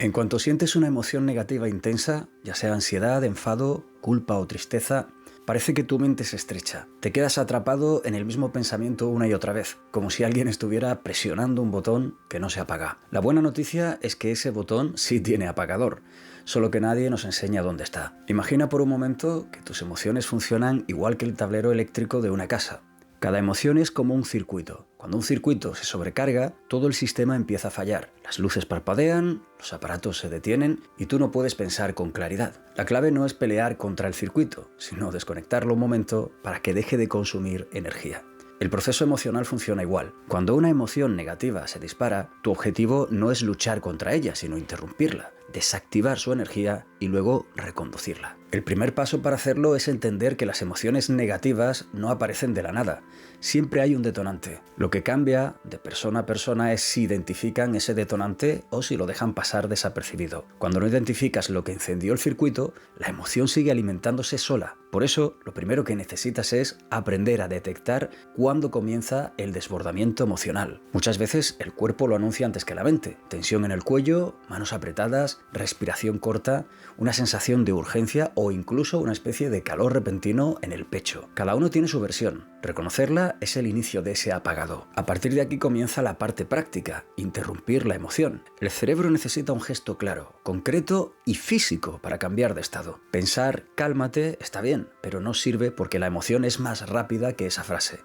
En cuanto sientes una emoción negativa intensa, ya sea ansiedad, enfado, culpa o tristeza, parece que tu mente se estrecha. Te quedas atrapado en el mismo pensamiento una y otra vez, como si alguien estuviera presionando un botón que no se apaga. La buena noticia es que ese botón sí tiene apagador, solo que nadie nos enseña dónde está. Imagina por un momento que tus emociones funcionan igual que el tablero eléctrico de una casa. Cada emoción es como un circuito. Cuando un circuito se sobrecarga, todo el sistema empieza a fallar. Las luces parpadean, los aparatos se detienen y tú no puedes pensar con claridad. La clave no es pelear contra el circuito, sino desconectarlo un momento para que deje de consumir energía. El proceso emocional funciona igual. Cuando una emoción negativa se dispara, tu objetivo no es luchar contra ella, sino interrumpirla, desactivar su energía y luego reconducirla. El primer paso para hacerlo es entender que las emociones negativas no aparecen de la nada. Siempre hay un detonante. Lo que cambia de persona a persona es si identifican ese detonante o si lo dejan pasar desapercibido. Cuando no identificas lo que encendió el circuito, la emoción sigue alimentándose sola. Por eso, lo primero que necesitas es aprender a detectar cuándo comienza el desbordamiento emocional. Muchas veces el cuerpo lo anuncia antes que la mente. Tensión en el cuello, manos apretadas, respiración corta, una sensación de urgencia o incluso una especie de calor repentino en el pecho. Cada uno tiene su versión. Reconocerla es el inicio de ese apagado. A partir de aquí comienza la parte práctica, interrumpir la emoción. El cerebro necesita un gesto claro, concreto y físico para cambiar de estado. Pensar cálmate está bien, pero no sirve porque la emoción es más rápida que esa frase.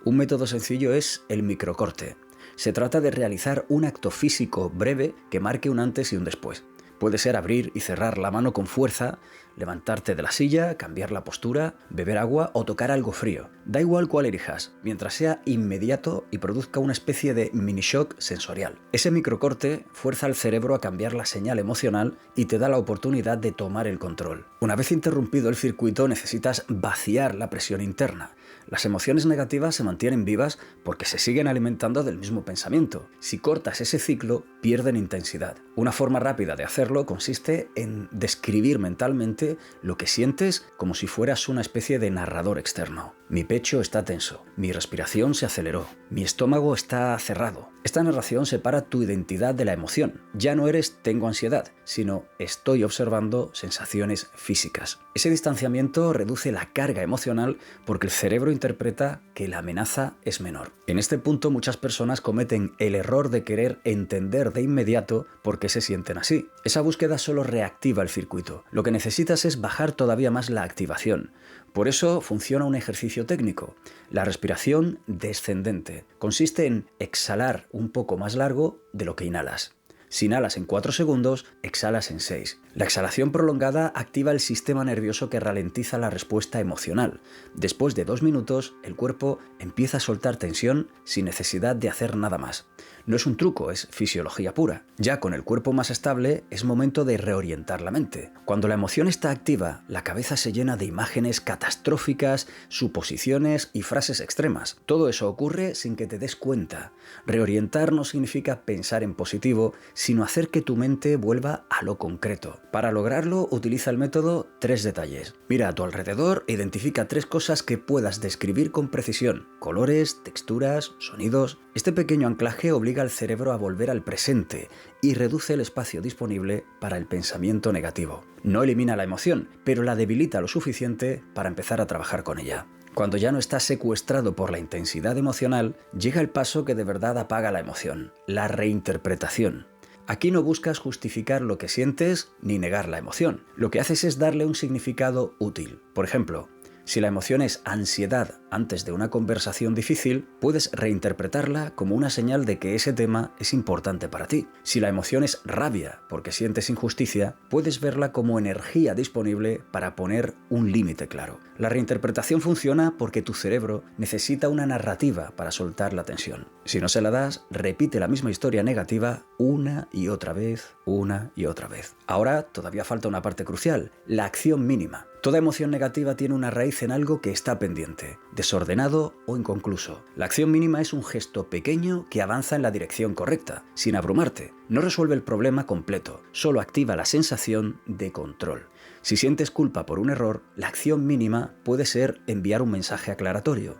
Un método sencillo es el microcorte. Se trata de realizar un acto físico breve que marque un antes y un después. Puede ser abrir y cerrar la mano con fuerza, levantarte de la silla, cambiar la postura, beber agua o tocar algo frío. Da igual cuál elijas, mientras sea inmediato y produzca una especie de mini shock sensorial. Ese microcorte fuerza al cerebro a cambiar la señal emocional y te da la oportunidad de tomar el control. Una vez interrumpido el circuito, necesitas vaciar la presión interna. Las emociones negativas se mantienen vivas porque se siguen alimentando del mismo pensamiento. Si cortas ese ciclo, pierden intensidad. Una forma rápida de hacerlo consiste en describir mentalmente lo que sientes como si fueras una especie de narrador externo. Mi pecho está tenso, mi respiración se aceleró, mi estómago está cerrado. Esta narración separa tu identidad de la emoción. Ya no eres tengo ansiedad, sino estoy observando sensaciones físicas. Ese distanciamiento reduce la carga emocional porque el cerebro interpreta que la amenaza es menor. En este punto muchas personas cometen el error de querer entender de inmediato por qué se sienten así. Esa búsqueda solo reactiva el circuito. Lo que necesitas es bajar todavía más la activación. Por eso funciona un ejercicio técnico. La respiración descendente consiste en exhalar un poco más largo de lo que inhalas. Si inhalas en 4 segundos, exhalas en 6. La exhalación prolongada activa el sistema nervioso que ralentiza la respuesta emocional. Después de 2 minutos, el cuerpo empieza a soltar tensión sin necesidad de hacer nada más. No es un truco, es fisiología pura. Ya con el cuerpo más estable, es momento de reorientar la mente. Cuando la emoción está activa, la cabeza se llena de imágenes catastróficas, suposiciones y frases extremas. Todo eso ocurre sin que te des cuenta. Reorientar no significa pensar en positivo, sino hacer que tu mente vuelva a lo concreto. Para lograrlo, utiliza el método 3 detalles. Mira a tu alrededor e identifica 3 cosas que puedas describir con precisión: colores, texturas, sonidos. Este pequeño anclaje obliga al cerebro a volver al presente y reduce el espacio disponible para el pensamiento negativo. No elimina la emoción, pero la debilita lo suficiente para empezar a trabajar con ella. Cuando ya no estás secuestrado por la intensidad emocional, llega el paso que de verdad apaga la emoción: la reinterpretación. Aquí no buscas justificar lo que sientes ni negar la emoción. Lo que haces es darle un significado útil. Por ejemplo, si la emoción es ansiedad antes de una conversación difícil, puedes reinterpretarla como una señal de que ese tema es importante para ti. Si la emoción es rabia porque sientes injusticia, puedes verla como energía disponible para poner un límite claro. La reinterpretación funciona porque tu cerebro necesita una narrativa para soltar la tensión. Si no se la das, repite la misma historia negativa una y otra vez, una y otra vez. Ahora todavía falta una parte crucial: la acción mínima. Toda emoción negativa tiene una raíz en algo que está pendiente, desordenado o inconcluso. La acción mínima es un gesto pequeño que avanza en la dirección correcta, sin abrumarte. No resuelve el problema completo, solo activa la sensación de control. Si sientes culpa por un error, la acción mínima puede ser enviar un mensaje aclaratorio.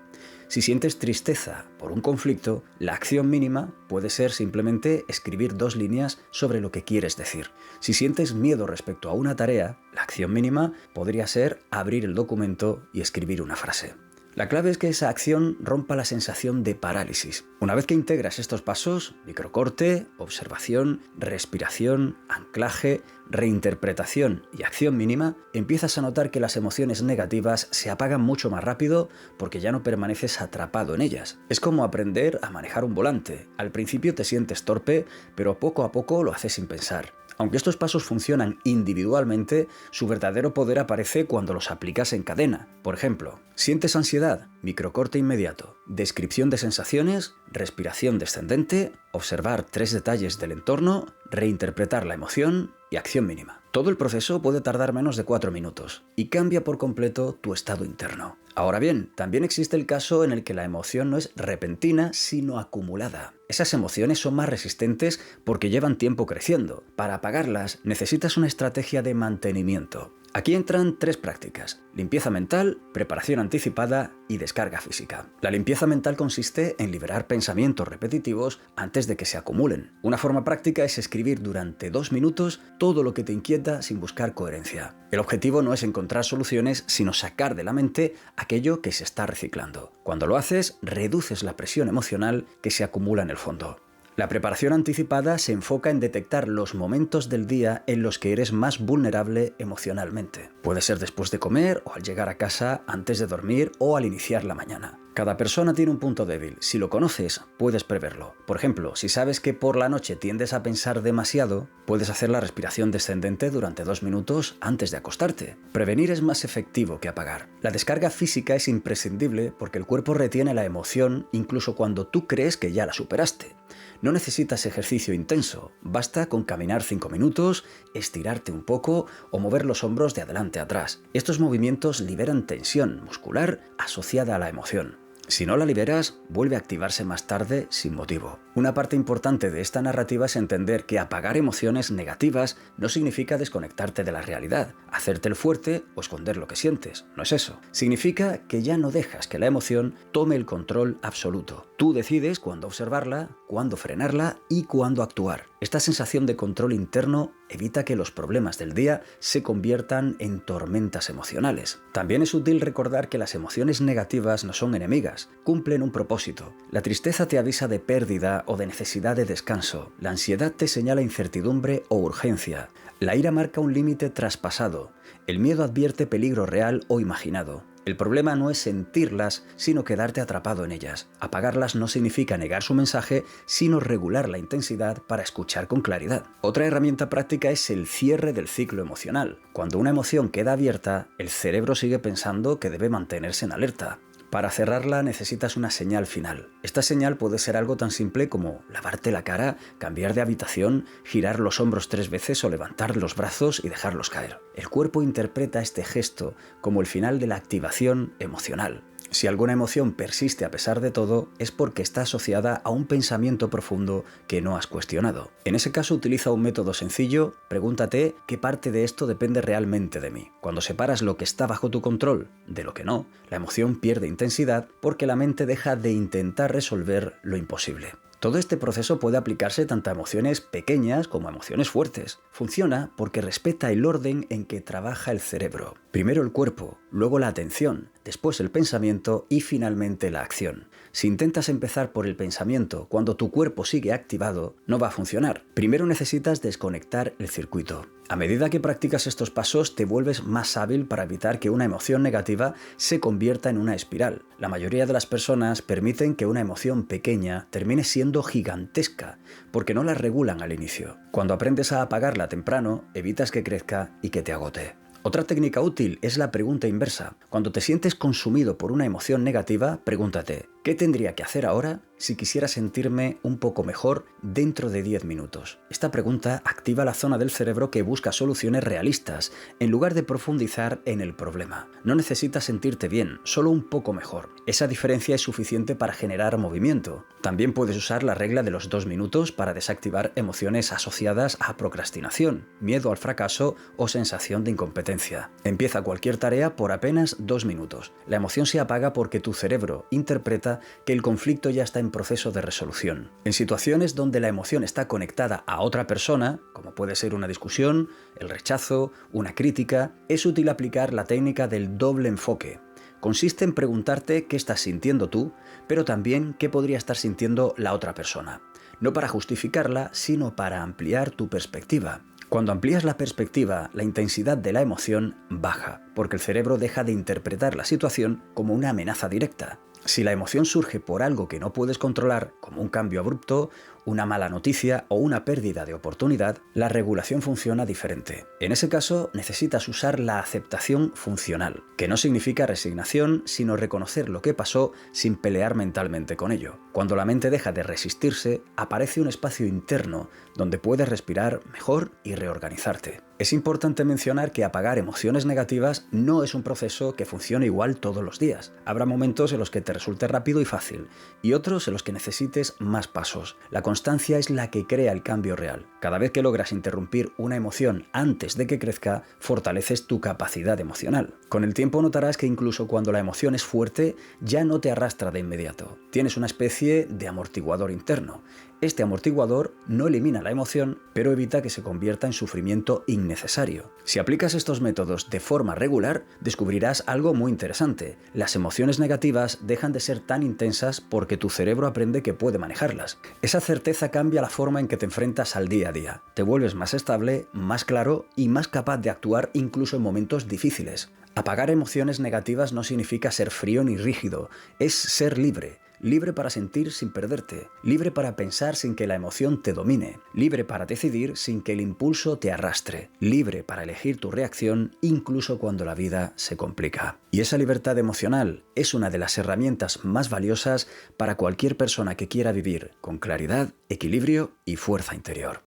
Si sientes tristeza por un conflicto, la acción mínima puede ser simplemente escribir 2 líneas sobre lo que quieres decir. Si sientes miedo respecto a una tarea, la acción mínima podría ser abrir el documento y escribir una frase. La clave es que esa acción rompa la sensación de parálisis. Una vez que integras estos pasos, microcorte, observación, respiración, anclaje, reinterpretación y acción mínima, empiezas a notar que las emociones negativas se apagan mucho más rápido porque ya no permaneces atrapado en ellas. Es como aprender a manejar un volante. Al principio te sientes torpe, pero poco a poco lo haces sin pensar. Aunque estos pasos funcionan individualmente, su verdadero poder aparece cuando los aplicas en cadena. Por ejemplo, ¿sientes ansiedad? Microcorte inmediato. Descripción de sensaciones, respiración descendente, observar 3 detalles del entorno, reinterpretar la emoción y acción mínima. Todo el proceso puede tardar menos de 4 minutos y cambia por completo tu estado interno. Ahora bien, también existe el caso en el que la emoción no es repentina, sino acumulada. Esas emociones son más resistentes porque llevan tiempo creciendo. Para apagarlas, necesitas una estrategia de mantenimiento. Aquí entran 3 prácticas: limpieza mental, preparación anticipada y descarga física. La limpieza mental consiste en liberar pensamientos repetitivos antes de que se acumulen. Una forma práctica es escribir durante 2 minutos todo lo que te inquieta sin buscar coherencia. El objetivo no es encontrar soluciones, sino sacar de la mente aquello que se está reciclando. Cuando lo haces, reduces la presión emocional que se acumula en el fondo. La preparación anticipada se enfoca en detectar los momentos del día en los que eres más vulnerable emocionalmente. Puede ser después de comer o al llegar a casa, antes de dormir o al iniciar la mañana. Cada persona tiene un punto débil. Si lo conoces, puedes preverlo. Por ejemplo, si sabes que por la noche tiendes a pensar demasiado, puedes hacer la respiración descendente durante 2 minutos antes de acostarte. Prevenir es más efectivo que apagar. La descarga física es imprescindible porque el cuerpo retiene la emoción incluso cuando tú crees que ya la superaste. No necesitas ejercicio intenso, basta con caminar 5 minutos, estirarte un poco o mover los hombros de adelante a atrás. Estos movimientos liberan tensión muscular asociada a la emoción. Si no la liberas, vuelve a activarse más tarde sin motivo. Una parte importante de esta narrativa es entender que apagar emociones negativas no significa desconectarte de la realidad, hacerte el fuerte o esconder lo que sientes. No es eso. Significa que ya no dejas que la emoción tome el control absoluto. Tú decides cuándo observarla, cuándo frenarla y cuándo actuar. Esta sensación de control interno evita que los problemas del día se conviertan en tormentas emocionales. También es útil recordar que las emociones negativas no son enemigas, cumplen un propósito. La tristeza te avisa de pérdida o de necesidad de descanso. La ansiedad te señala incertidumbre o urgencia. La ira marca un límite traspasado. El miedo advierte peligro real o imaginado. El problema no es sentirlas, sino quedarte atrapado en ellas. Apagarlas no significa negar su mensaje, sino regular la intensidad para escuchar con claridad. Otra herramienta práctica es el cierre del ciclo emocional. Cuando una emoción queda abierta, el cerebro sigue pensando que debe mantenerse en alerta. Para cerrarla necesitas una señal final. Esta señal puede ser algo tan simple como lavarte la cara, cambiar de habitación, girar los hombros 3 veces o levantar los brazos y dejarlos caer. El cuerpo interpreta este gesto como el final de la activación emocional. Si alguna emoción persiste a pesar de todo, es porque está asociada a un pensamiento profundo que no has cuestionado. En ese caso, utiliza un método sencillo. Pregúntate qué parte de esto depende realmente de mí. Cuando separas lo que está bajo tu control de lo que no, la emoción pierde intensidad porque la mente deja de intentar resolver lo imposible. Todo este proceso puede aplicarse tanto a emociones pequeñas como a emociones fuertes. Funciona porque respeta el orden en que trabaja el cerebro. Primero el cuerpo, luego la atención, después el pensamiento y finalmente la acción. Si intentas empezar por el pensamiento cuando tu cuerpo sigue activado, no va a funcionar. Primero necesitas desconectar el circuito. A medida que practicas estos pasos, te vuelves más hábil para evitar que una emoción negativa se convierta en una espiral. La mayoría de las personas permiten que una emoción pequeña termine siendo gigantesca, porque no la regulan al inicio. Cuando aprendes a apagarla temprano, evitas que crezca y que te agote. Otra técnica útil es la pregunta inversa. Cuando te sientes consumido por una emoción negativa, pregúntate, ¿qué tendría que hacer ahora si quisiera sentirme un poco mejor dentro de 10 minutos? Esta pregunta activa la zona del cerebro que busca soluciones realistas, en lugar de profundizar en el problema. No necesitas sentirte bien, solo un poco mejor. Esa diferencia es suficiente para generar movimiento. También puedes usar la regla de los 2 minutos para desactivar emociones asociadas a procrastinación, miedo al fracaso o sensación de incompetencia. Empieza cualquier tarea por apenas 2 minutos. La emoción se apaga porque tu cerebro interpreta piensa que el conflicto ya está en proceso de resolución. En situaciones donde la emoción está conectada a otra persona, como puede ser una discusión, el rechazo, una crítica, es útil aplicar la técnica del doble enfoque. Consiste en preguntarte qué estás sintiendo tú, pero también qué podría estar sintiendo la otra persona. No para justificarla, sino para ampliar tu perspectiva. Cuando amplías la perspectiva, la intensidad de la emoción baja, porque el cerebro deja de interpretar la situación como una amenaza directa. Si la emoción surge por algo que no puedes controlar, como un cambio abrupto, una mala noticia o una pérdida de oportunidad, la regulación funciona diferente. En ese caso, necesitas usar la aceptación funcional, que no significa resignación, sino reconocer lo que pasó sin pelear mentalmente con ello. Cuando la mente deja de resistirse, aparece un espacio interno donde puedes respirar mejor y reorganizarte. Es importante mencionar que apagar emociones negativas no es un proceso que funcione igual todos los días. Habrá momentos en los que te resulte rápido y fácil, y otros en los que necesites más pasos. La constancia es la que crea el cambio real. Cada vez que logras interrumpir una emoción antes de que crezca, fortaleces tu capacidad emocional. Con el tiempo notarás que incluso cuando la emoción es fuerte, ya no te arrastra de inmediato. Tienes una especie de amortiguador interno. Este amortiguador no elimina la emoción, pero evita que se convierta en sufrimiento innecesario. Si aplicas estos métodos de forma regular, descubrirás algo muy interesante. Las emociones negativas dejan de ser tan intensas porque tu cerebro aprende que puede manejarlas. Esa certeza cambia la forma en que te enfrentas al día a día. Te vuelves más estable, más claro y más capaz de actuar incluso en momentos difíciles. Apagar emociones negativas no significa ser frío ni rígido, es ser libre. Libre para sentir sin perderte, libre para pensar sin que la emoción te domine, libre para decidir sin que el impulso te arrastre, libre para elegir tu reacción incluso cuando la vida se complica. Y esa libertad emocional es una de las herramientas más valiosas para cualquier persona que quiera vivir con claridad, equilibrio y fuerza interior.